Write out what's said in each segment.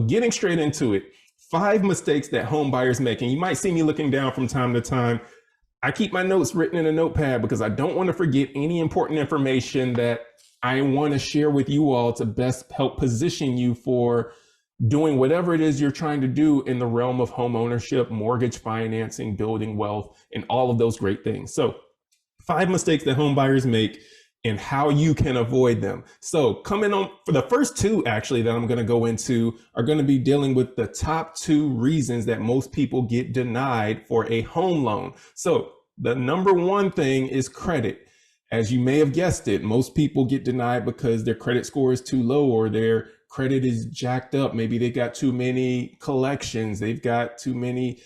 getting straight into it, 5 mistakes that home buyers make. And you might see me looking down from time to time. I keep my notes written in a notepad because I don't want to forget any important information that I want to share with you all to best help position you for doing whatever it is you're trying to do in the realm of home ownership, mortgage financing, building wealth, and all of those great things. So 5 mistakes that home buyers make and how you can avoid them. So coming on for the first 2 actually that I'm going to go into are going to be dealing with the top 2 reasons that most people get denied for a home loan. So the number 1 thing is credit. As you may have guessed it, most people get denied because their credit score is too low or their credit is jacked up. Maybe they got too many collections. They've got too many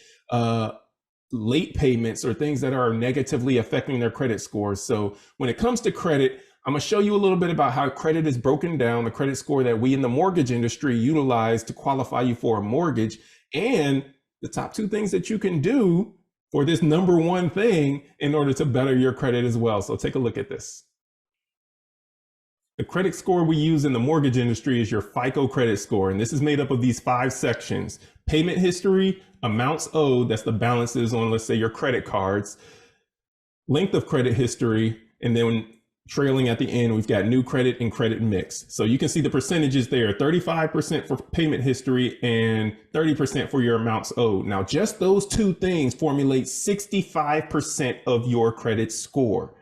late payments or things that are negatively affecting their credit scores. So when it comes to credit, I'm going to show you a little bit about how credit is broken down, the credit score that we in the mortgage industry utilize to qualify you for a mortgage, and the top 2 things that you can do for this number 1 thing in order to better your credit as well. So take a look at this. The credit score we use in the mortgage industry is your FICO credit score, and this is made up of these 5 sections: payment history, amounts owed, that's the balances on, let's say, your credit cards, length of credit history, and then trailing at the end, we've got new credit and credit mix. So you can see the percentages there: 35% for payment history and 30% for your amounts owed. Now, just those 2 things formulate 65% of your credit score.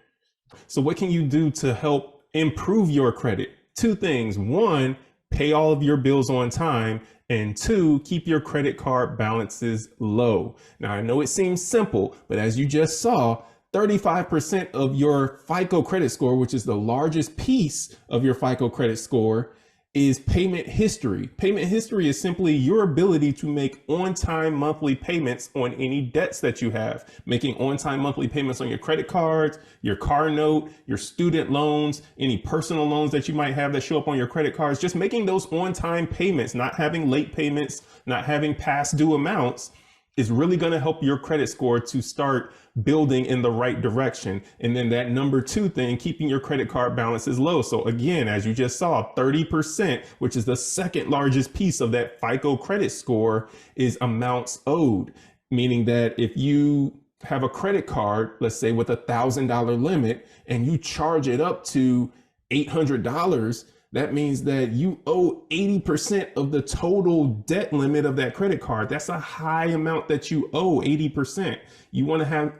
So what can you do to help improve your credit? 2 things. 1, pay all of your bills on time, and 2, keep your credit card balances low. Now, I know it seems simple, but as you just saw, 35% of your FICO credit score, which is the largest piece of your FICO credit score, is payment history. Payment history is simply your ability to make on-time monthly payments on any debts that you have. Making on-time monthly payments on your credit cards, your car note, your student loans, any personal loans that you might have that show up on your credit cards. Just making those on-time payments, not having late payments, not having past due amounts, is really going to help your credit score to start building in the right direction. And then that number 2 thing, keeping your credit card balances low. So again, as you just saw, 30%, which is the second largest piece of that FICO credit score, is amounts owed, meaning that if you have a credit card, let's say with $1,000 limit, and you charge it up to $800, that means that you owe 80% of the total debt limit of that credit card. That's a high amount that you owe, 80%. You want to have,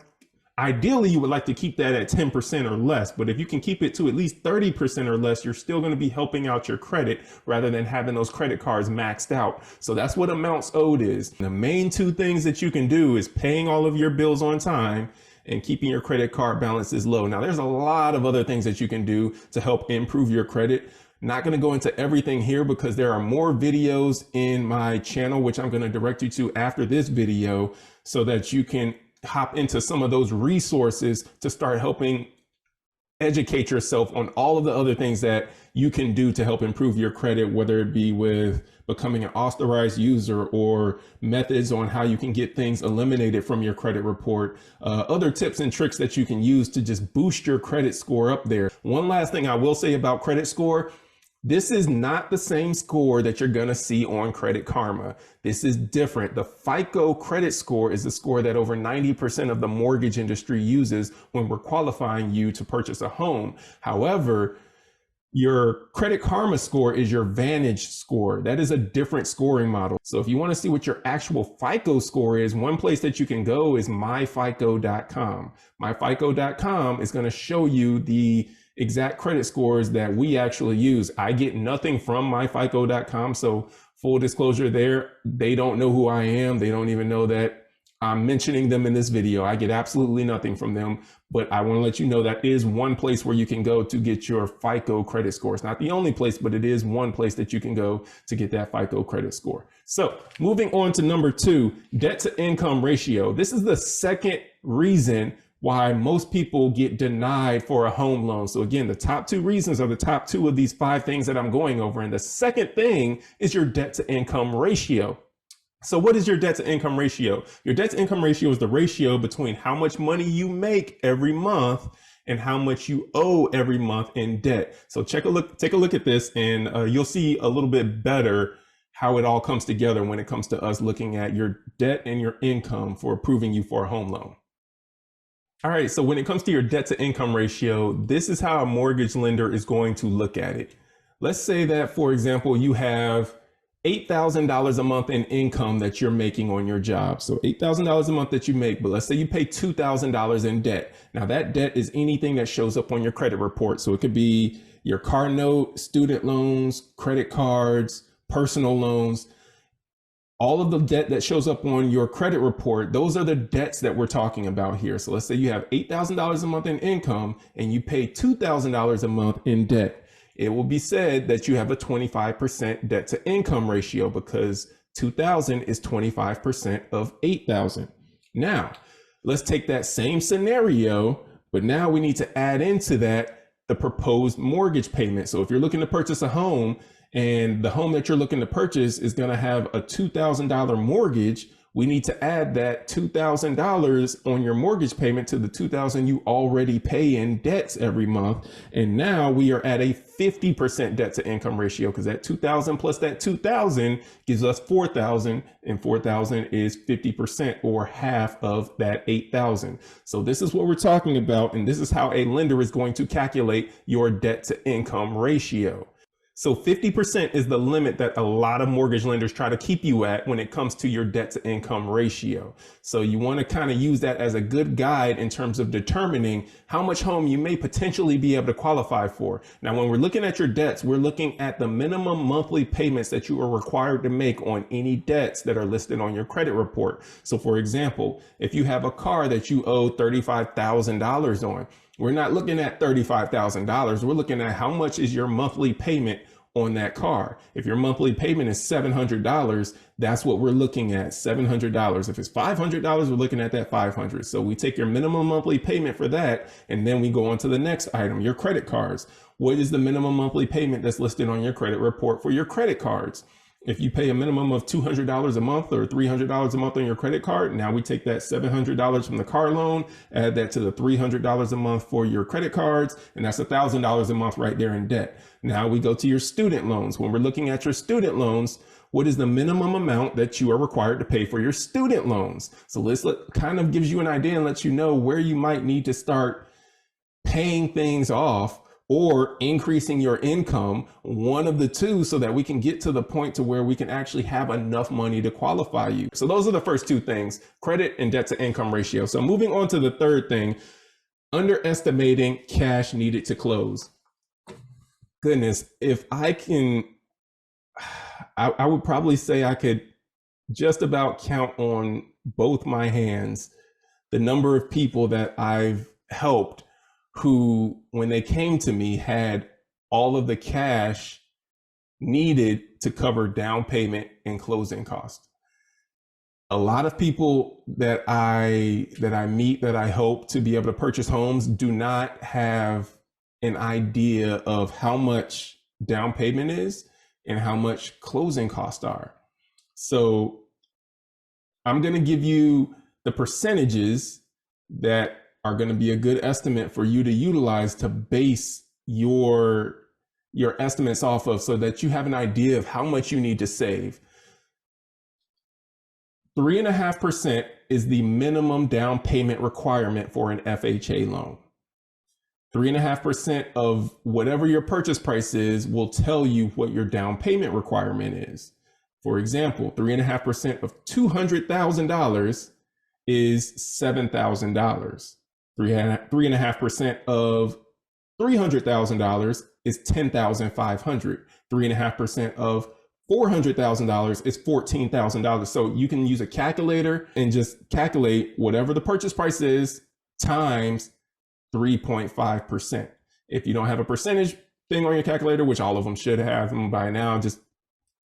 ideally, you would like to keep that at 10% or less, but if you can keep it to at least 30% or less, you're still going to be helping out your credit rather than having those credit cards maxed out. So that's what amounts owed is. The main 2 things that you can do is paying all of your bills on time and keeping your credit card balances low. Now, there's a lot of other things that you can do to help improve your credit. Not going to go into everything here because there are more videos in my channel, which I'm going to direct you to after this video so that you can hop into some of those resources to start helping educate yourself on all of the other things that you can do to help improve your credit, whether it be with becoming an authorized user or methods on how you can get things eliminated from your credit report, other tips and tricks that you can use to just boost your credit score up there. One last thing I will say about credit score: this is not the same score that you're going to see on Credit Karma. This is different. The FICO credit score is the score that over 90% of the mortgage industry uses when we're qualifying you to purchase a home. However, your Credit Karma score is your Vantage score. That is a different scoring model. So if you want to see what your actual FICO score is, one place that you can go is myfico.com. Myfico.com is going to show you the exact credit scores that we actually use. I get nothing from myfico.com. So full disclosure there, they don't know who I am. They don't even know that I'm mentioning them in this video. I get absolutely nothing from them, but I want to let you know that is one place where you can go to get your FICO credit score. It's not the only place, but it is one place that you can go to get that FICO credit score. So moving on to number 2, debt to income ratio. This is the second reason why most people get denied for a home loan. So again, the top 2 reasons are the top 2 of these 5 things that I'm going over. And the second thing is your debt to income ratio. So what is your debt to income ratio? Your debt to income ratio is the ratio between how much money you make every month and how much you owe every month in debt. So take a look at this, and you'll see a little bit better how it all comes together when it comes to us looking at your debt and your income for approving you for a home loan. All right, so when it comes to your debt to income ratio, this is how a mortgage lender is going to look at it. Let's say that, for example, you have $8,000 a month in income that you're making on your job. So $8,000 a month that you make, but let's say you pay $2,000 in debt. Now that debt is anything that shows up on your credit report. So it could be your car note, student loans, credit cards, personal loans. All of the debt that shows up on your credit report, those are the debts that we're talking about here. So let's say you have $8,000 a month in income and you pay $2,000 a month in debt. It will be said that you have a 25% debt to income ratio because 2,000 is 25% of 8,000. Now, let's take that same scenario, but now we need to add into that the proposed mortgage payment. So if you're looking to purchase a home and the home that you're looking to purchase is going to have a $2,000 mortgage, we need to add that $2,000 on your mortgage payment to the $2,000 you already pay in debts every month. And now we are at a 50% debt to income ratio because that $2,000 plus that $2,000 gives us $4,000, and $4,000 is 50% or half of that $8,000. So this is what we're talking about. And this is how a lender is going to calculate your debt to income ratio. So 50% is the limit that a lot of mortgage lenders try to keep you at when it comes to your debt to income ratio. So you want to kind of use that as a good guide in terms of determining how much home you may potentially be able to qualify for. Now, when we're looking at your debts, we're looking at the minimum monthly payments that you are required to make on any debts that are listed on your credit report. So for example, if you have a car that you owe $35,000 on, we're not looking at $35,000. We're looking at how much is your monthly payment on that car. If your monthly payment is $700, that's what we're looking at, $700. If it's $500, we're looking at that $500. So we take your minimum monthly payment for that, and then we go on to the next item, your credit cards. What is the minimum monthly payment that's listed on your credit report for your credit cards? If you pay a minimum of $200 a month or $300 a month on your credit card, now we take that $700 from the car loan, add that to the $300 a month for your credit cards, and that's $1,000 a month right there in debt. Now we go to your student loans. When we're looking at your student loans, what is the minimum amount that you are required to pay for your student loans? So this kind of gives you an idea and lets you know where you might need to start paying things off or increasing your income, one of the two, so that we can get to the point to where we can actually have enough money to qualify you. So those are the first two things, credit and debt to income ratio. So moving on to the third thing, underestimating cash needed to close. Goodness, if I can, I would probably say I could just about count on both my hands the number of people that I've helped who, when they came to me, had all of the cash needed to cover down payment and closing costs. A lot of people that I meet, that I hope to be able to purchase homes, do not have an idea of how much down payment is and how much closing costs are. So I'm going to give you the percentages that are going to be a good estimate for you to utilize to base your estimates off of, so that you have an idea of how much you need to save. 3.5% is the minimum down payment requirement for an FHA loan. 3.5% of whatever your purchase price is will tell you what your down payment requirement is. For example, 3.5% of $200,000 is $7,000. 3.5% of $300,000 is $10,500. 3.5% of $400,000 is $14,000. So you can use a calculator and just calculate whatever the purchase price is times 3.5%. If you don't have a percentage thing on your calculator, which all of them should have them by now, just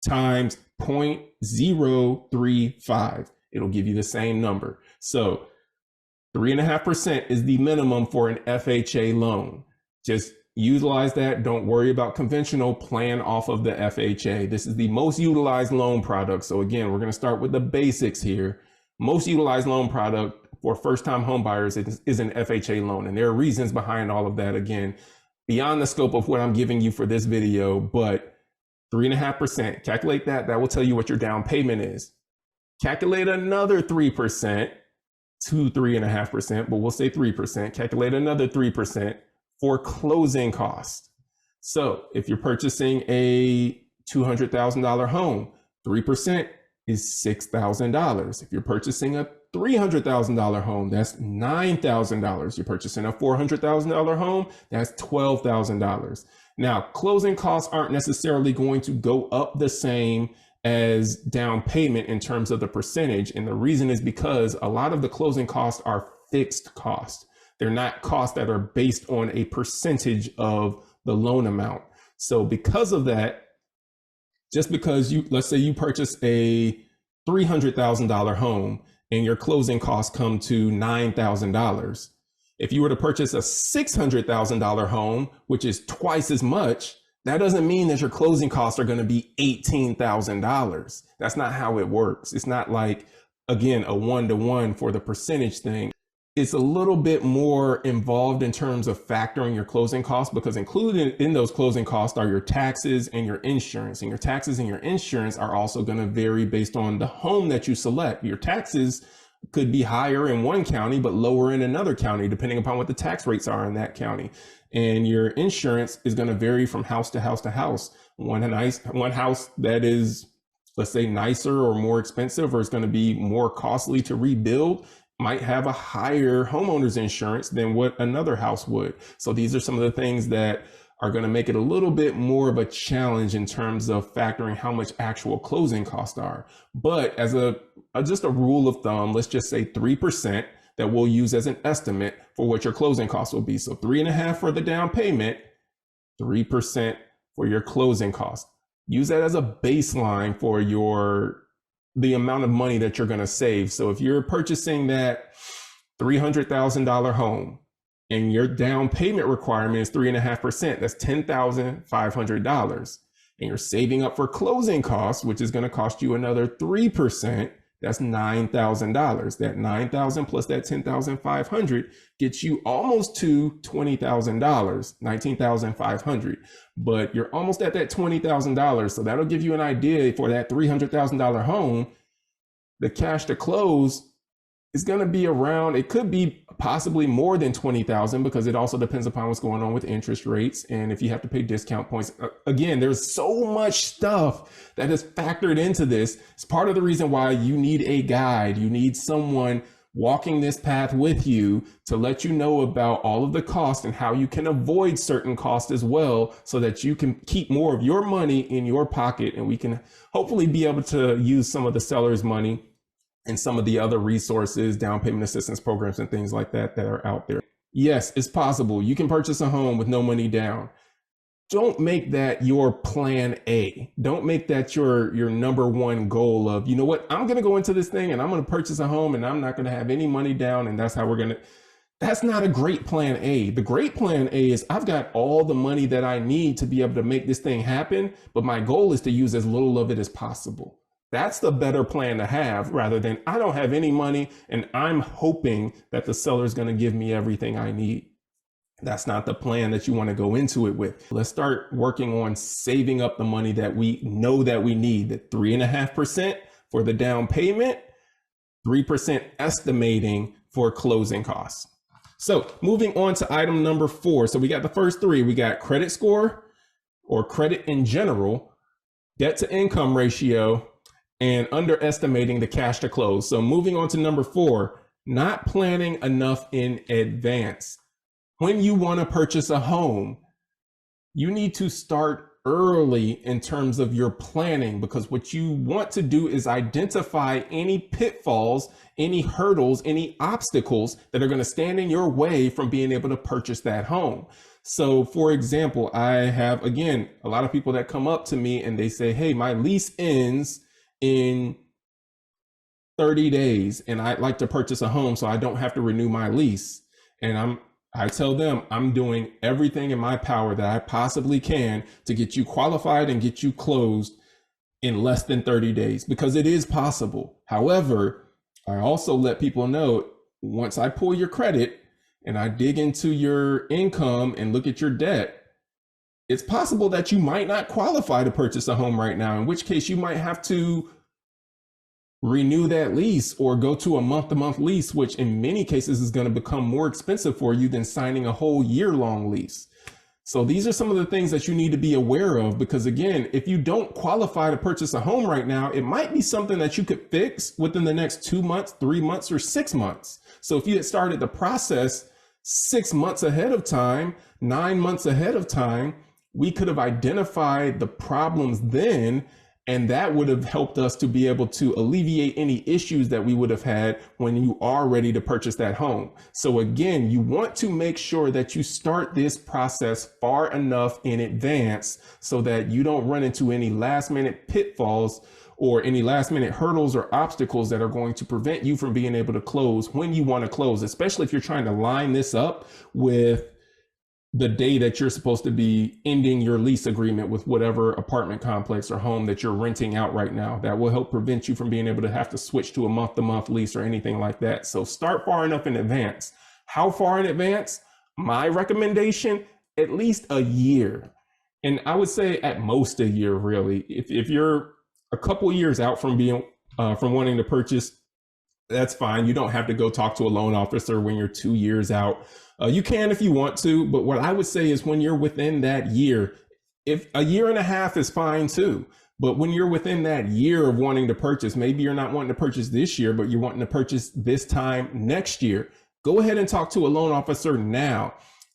times 0.035. It'll give you the same number. So 3.5% is the minimum for an FHA loan. Just utilize that. Don't worry about conventional, plan off of the FHA. This is the most utilized loan product. So again, we're going to start with the basics here. Most utilized loan product for first-time home buyers is an FHA loan. And there are reasons behind all of that, again, beyond the scope of what I'm giving you for this video, but 3.5%. Calculate that. That will tell you what your down payment is. Calculate another 3% to 3.5%, but we'll say 3%. Calculate another 3% for closing costs. So if you're purchasing a $200,000 home, 3% is $6,000. If you're purchasing a $300,000 home, that's $9,000. You're purchasing a $400,000 home, that's $12,000. Now, closing costs aren't necessarily going to go up the same as down payment in terms of the percentage. And the reason is because a lot of the closing costs are fixed costs. They're not costs that are based on a percentage of the loan amount. So because of that, just because let's say you purchase a $300,000 home and your closing costs come to $9,000. If you were to purchase a $600,000 home, which is twice as much, that doesn't mean that your closing costs are going to be $18,000. That's not how it works. It's not like, again, a one-to-one for the percentage thing. It's a little bit more involved in terms of factoring your closing costs, because included in those closing costs are your taxes and your insurance. And your taxes and your insurance are also going to vary based on the home that you select. Your taxes could be higher in one county, but lower in another county, depending upon what the tax rates are in that county. And your insurance is going to vary from house to house to house. One house that is, let's say, nicer or more expensive, or is going to be more costly to rebuild, might have a higher homeowner's insurance than what another house would. So these are some of the things that are going to make it a little bit more of a challenge in terms of factoring how much actual closing costs are. But as just a rule of thumb, let's just say 3% that we'll use as an estimate for what your closing costs will be. So 3.5% for the down payment, 3% for your closing costs. Use that as a baseline for the amount of money that you're going to save. So if you're purchasing that $300,000 home and your down payment requirement is 3.5%, that's $10,500. And you're saving up for closing costs, which is going to cost you another 3%. That's $9,000. That $9,000 plus that $10,500 gets you almost to $20,000, $19,500. But you're almost at that $20,000. So that'll give you an idea for that $300,000 home. The cash to close is going to be around, it could be possibly more than $20,000, because it also depends upon what's going on with interest rates and if you have to pay discount points. Again, there's so much stuff that is factored into this. It's part of the reason why you need a guide. You need someone walking this path with you to let you know about all of the costs and how you can avoid certain costs as well, so that you can keep more of your money in your pocket, and we can hopefully be able to use some of the seller's money and some of the other resources, down payment assistance programs and things like that that are out there. Yes, it's possible. You can purchase a home with no money down. Don't make that your plan A. Don't make that your number one goal of, you know what, I'm going to go into this thing and I'm going to purchase a home and I'm not going to have any money down, and that's how we're going to. That's not a great plan A. The great plan A is, I've got all the money that I need to be able to make this thing happen, but my goal is to use as little of it as possible. That's the better plan to have, rather than I don't have any money and I'm hoping that the seller is going to give me everything I need. That's not the plan that you want to go into it with. Let's start working on saving up the money that we know that we need. The 3.5% for the down payment, 3% estimating for closing costs. So moving on to item number 4. So we got the first 3. We got credit score or credit in general, debt to income ratio, and underestimating the cash to close. So moving on to number 4, not planning enough in advance. When you want to purchase a home, you need to start early in terms of your planning, because what you want to do is identify any pitfalls, any hurdles, any obstacles that are going to stand in your way from being able to purchase that home. So for example, I have, again, a lot of people that come up to me and they say, hey, my lease ends in 30 days and I'd like to purchase a home so I don't have to renew my lease. And I tell them I'm doing everything in my power that I possibly can to get you qualified and get you closed in less than 30 days, because it is possible. However, I also let people know, once I pull your credit and I dig into your income and look at your debt, it's possible that you might not qualify to purchase a home right now, in which case you might have to renew that lease or go to a month-to-month lease, which in many cases is going to become more expensive for you than signing a whole year-long lease. So these are some of the things that you need to be aware of, because again, if you don't qualify to purchase a home right now, it might be something that you could fix within the next 2 months, 3 months, or 6 months. So if you had started the process 6 months ahead of time, 9 months ahead of time, we could have identified the problems then, and that would have helped us to be able to alleviate any issues that we would have had when you are ready to purchase that home. So again, you want to make sure that you start this process far enough in advance so that you don't run into any last minute pitfalls or any last minute hurdles or obstacles that are going to prevent you from being able to close when you want to close, especially if you're trying to line this up with the day that you're supposed to be ending your lease agreement with whatever apartment complex or home that you're renting out right now. That will help prevent you from being able to have to switch to a month-to-month lease or anything like that. So start far enough in advance. How far in advance? My recommendation, at least a year. And I would say at most a year, really. If you're a couple years out from being from wanting to purchase, that's fine. You don't have to go talk to a loan officer when you're 2 years out. You can if you want to, but what I would say is when you're within that year, if a year and a half is fine too, but when you're within that year of wanting to purchase, maybe you're not wanting to purchase this year, but you're wanting to purchase this time next year, go ahead and talk to a loan officer now.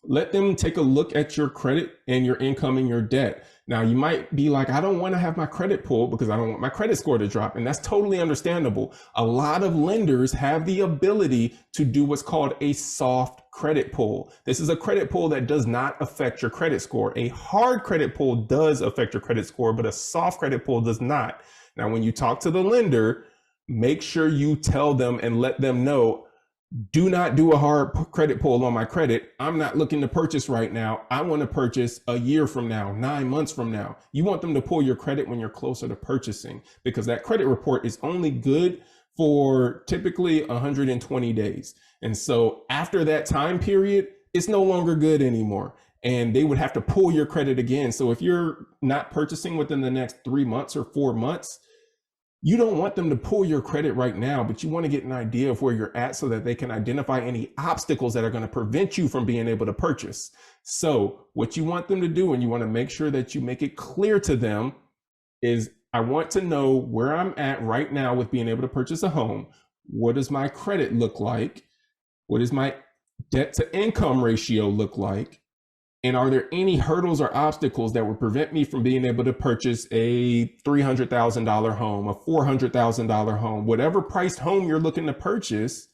Let them take a look at your credit and your income and your debt. Now, you might be like, I don't want to have my credit pulled because I don't want my credit score to drop. And that's totally understandable. A lot of lenders have the ability to do what's called a soft credit pull. This is a credit pull that does not affect your credit score. A hard credit pull does affect your credit score, but a soft credit pull does not. Now, when you talk to the lender, make sure you tell them and let them know, do not do a hard credit pull on my credit. I'm not looking to purchase right now. I want to purchase a year from now, 9 months from now. You want them to pull your credit when you're closer to purchasing, because that credit report is only good for typically 120 days. And so after that time period, it's no longer good anymore. And they would have to pull your credit again. So if you're not purchasing within the next 3 months or 4 months, you don't want them to pull your credit right now, but you want to get an idea of where you're at so that they can identify any obstacles that are going to prevent you from being able to purchase. So what you want them to do, and you want to make sure that you make it clear to them, is I want to know where I'm at right now with being able to purchase a home. What does my credit look like? What does my debt to income ratio look like? And are there any hurdles or obstacles that would prevent me from being able to purchase a $300,000 home, a $400,000 home, whatever priced home you're looking to purchase?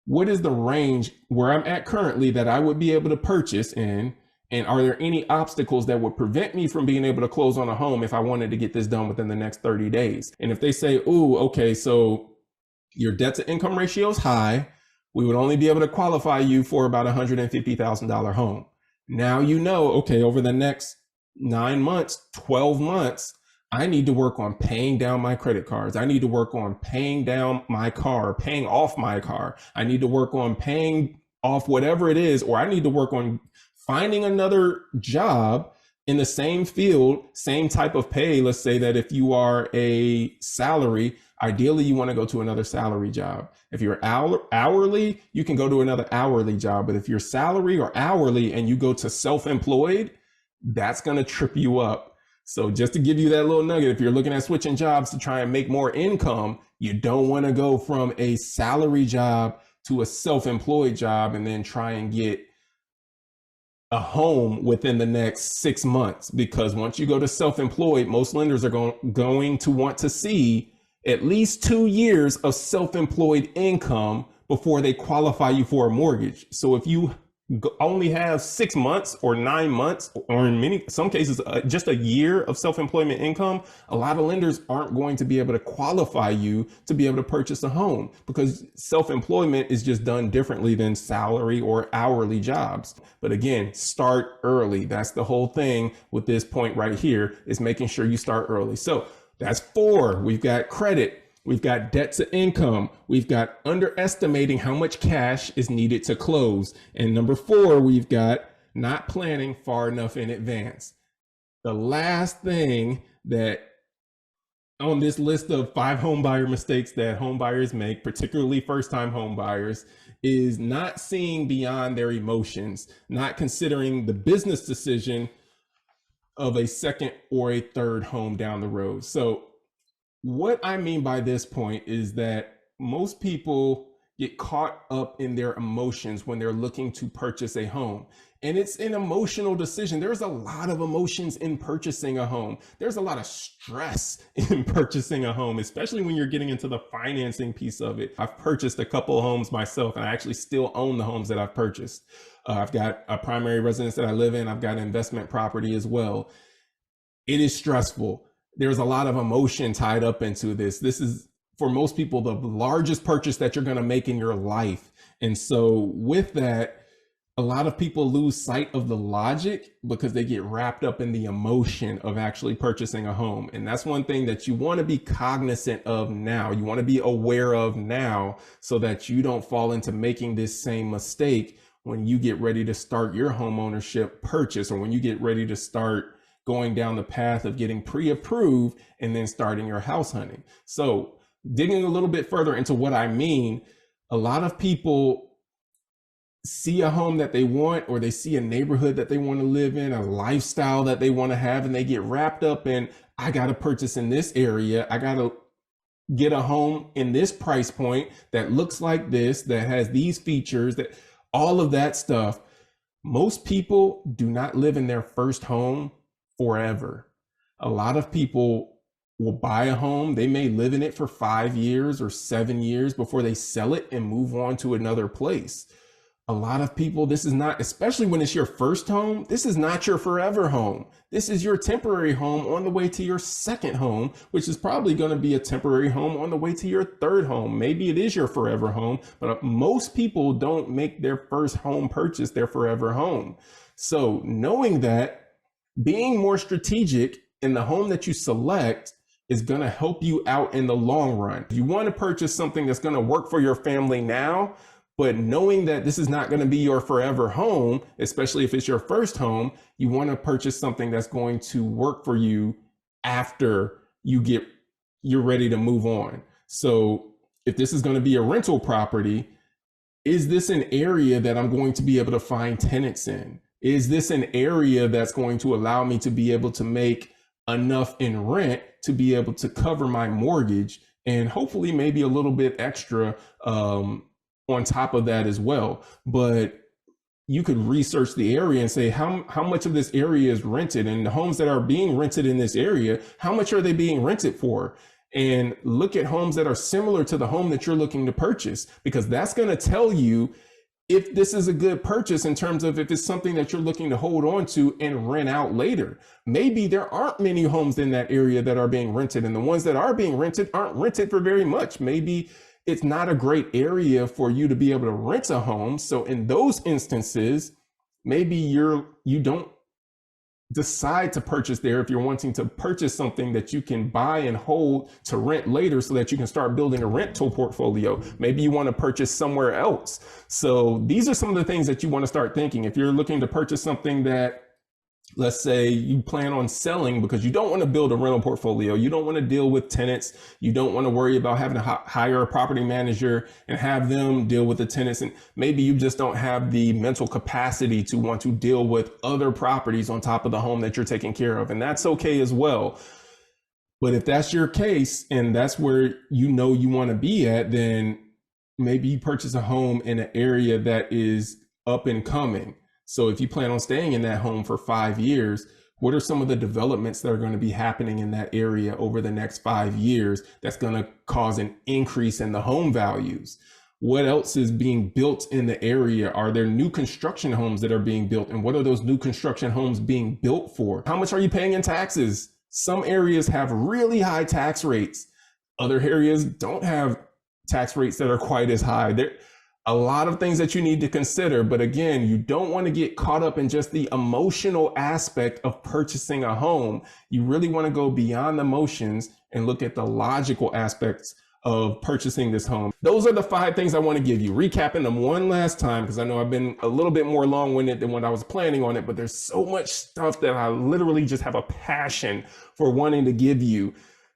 What is the range where I'm at currently that I would be able to purchase in? And are there any obstacles that would prevent me from being able to close on a home if I wanted to get this done within the next 30 days? And if they say, oh, okay, so your debt to income ratio is high, we would only be able to qualify you for about a $150,000 home. Now you know, okay, over the next 9 months, 12 months, I need to work on paying down my credit cards. I need to work on paying down my car, paying off my car. I need to work on paying off whatever it is, or I need to work on finding another job in the same field, same type of pay. Let's say that if you are a salary, ideally you want to go to another salary job. If you're hourly, you can go to another hourly job. But if you're salary or hourly and you go to self-employed, that's going to trip you up. So just to give you that little nugget, if you're looking at switching jobs to try and make more income, you don't want to go from a salary job to a self-employed job and then try and get a home within the next 6 months. Because once you go to self-employed, most lenders are going to want to see at least 2 years of self-employed income before they qualify you for a mortgage. So if you only have 6 months or 9 months, or in some cases, just a year of self-employment income, a lot of lenders aren't going to be able to qualify you to be able to purchase a home, because self-employment is just done differently than salary or hourly jobs. But again, start early. That's the whole thing with this point right here, is making sure you start early. So that's 4. We've got credit. We've got debt to income. We've got underestimating how much cash is needed to close. And number 4, we've got not planning far enough in advance. The last thing that on this list of 5 home buyer mistakes that home buyers make, particularly first-time home buyers, is not seeing beyond their emotions, not considering the business decision of a second or a third home down the road. So what I mean by this point is that most people get caught up in their emotions when they're looking to purchase a home. And it's an emotional decision. There's a lot of emotions in purchasing a home. There's a lot of stress in purchasing a home, especially when you're getting into the financing piece of it. I've purchased a couple of homes myself, and I actually still own the homes that I've purchased. I've got a primary residence that I live in. I've got an investment property as well. It is stressful. There's a lot of emotion tied up into this. This is, for most people, the largest purchase that you're going to make in your life. And so with that, a lot of people lose sight of the logic because they get wrapped up in the emotion of actually purchasing a home. And that's one thing that you want to be cognizant of now. You want to be aware of now so that you don't fall into making this same mistake when you get ready to start your home ownership purchase, or when you get ready to start going down the path of getting pre-approved and then starting your house hunting. So digging a little bit further into what I mean, a lot of people see a home that they want, or they see a neighborhood that they want to live in, a lifestyle that they want to have, and they get wrapped up in, I got to purchase in this area. I got to get a home in this price point that looks like this, that has these features, that all of that stuff. Most people do not live in their first home forever. A lot of people will buy a home. They may live in it for 5 years or 7 years before they sell it and move on to another place. A lot of people, this is not, especially when it's your first home, this is not your forever home. This is your temporary home on the way to your second home, which is probably going to be a temporary home on the way to your third home. Maybe it is your forever home, but most people don't make their first home purchase their forever home. So knowing that, being more strategic in the home that you select is going to help you out in the long run. You want to purchase something that's going to work for your family now, but knowing that this is not going to be your forever home, especially if it's your first home, you want to purchase something that's going to work for you after you're ready to move on. So if this is going to be a rental property, is this an area that I'm going to be able to find tenants in? Is this an area that's going to allow me to be able to make enough in rent to be able to cover my mortgage, and hopefully maybe a little bit extra on top of that as well? But you could research the area and say, how much of this area is rented, and the homes that are being rented in this area, how much are they being rented for? And look at homes that are similar to the home that you're looking to purchase, because that's going to tell you if this is a good purchase in terms of if it's something that you're looking to hold on to and rent out later. Maybe there aren't many homes in that area that are being rented, and the ones that are being rented aren't rented for very much. Maybe it's not a great area for you to be able to rent a home. So in those instances, maybe you don't decide to purchase there if you're wanting to purchase something that you can buy and hold to rent later so that you can start building a rental portfolio. Maybe you want to purchase somewhere else. So these are some of the things that you want to start thinking. If you're looking to purchase something that, let's say you plan on selling because you don't want to build a rental portfolio, you don't want to deal with tenants, you don't want to worry about having to hire a property manager and have them deal with the tenants, and maybe you just don't have the mental capacity to want to deal with other properties on top of the home that you're taking care of, and that's okay as well. But if that's your case and that's where you want to be at, then maybe you purchase a home in an area that is up and coming. So if you plan on staying in that home for 5 years, what are some of the developments that are going to be happening in that area over the next 5 years that's going to cause an increase in the home values? What else is being built in the area? Are there new construction homes that are being built? And what are those new construction homes being built for? How much are you paying in taxes? Some areas have really high tax rates. Other areas don't have tax rates that are quite as high. A lot of things that you need to consider, but again, you don't want to get caught up in just the emotional aspect of purchasing a home. You really want to go beyond the emotions and look at the logical aspects of purchasing this home. Those are the 5 things I want to give you. Recapping them one last time, because I know I've been a little bit more long-winded than what I was planning on it, but there's so much stuff that I literally just have a passion for wanting to give you.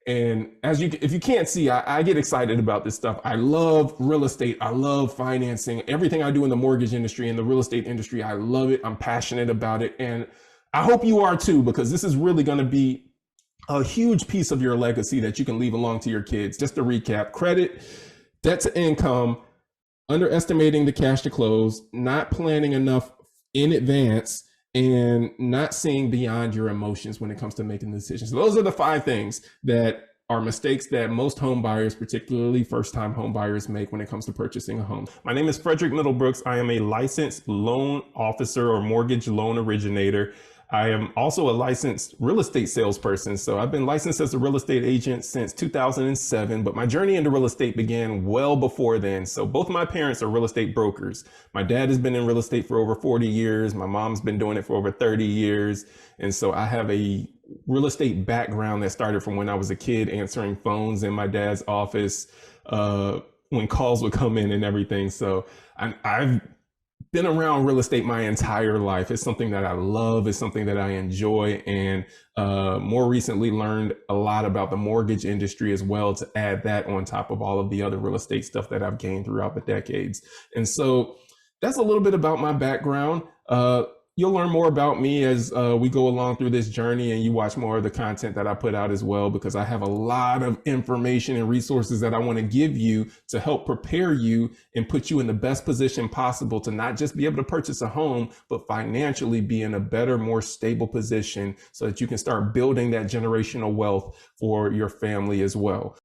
And if you can't see, I get excited about this stuff. I love real estate. I love financing. Everything I do in the mortgage industry and the real estate industry, I love it. I'm passionate about it. And I hope you are too, because this is really going to be a huge piece of your legacy that you can leave along to your kids. Just to recap: credit, debt to income, underestimating the cash to close, not planning enough in advance, and not seeing beyond your emotions when it comes to making decisions. So those are the 5 things that are mistakes that most home buyers, particularly first-time home buyers, make when it comes to purchasing a home. My name is Frederick Middlebrooks. I am a licensed loan officer or mortgage loan originator. I am also a licensed real estate salesperson. So I've been licensed as a real estate agent since 2007, but my journey into real estate began well before then. So both my parents are real estate brokers. My dad has been in real estate for over 40 years. My mom's been doing it for over 30 years. And so I have a real estate background that started from when I was a kid, answering phones in my dad's office when calls would come in and everything. So I've been around real estate my entire life. It's something that I love. It's something that I enjoy. And more recently learned a lot about the mortgage industry as well, to add that on top of all of the other real estate stuff that I've gained throughout the decades. And so that's a little bit about my background. You'll learn more about me as we go along through this journey, and you watch more of the content that I put out as well, because I have a lot of information and resources that I want to give you to help prepare you and put you in the best position possible to not just be able to purchase a home, but financially be in a better, more stable position so that you can start building that generational wealth for your family as well.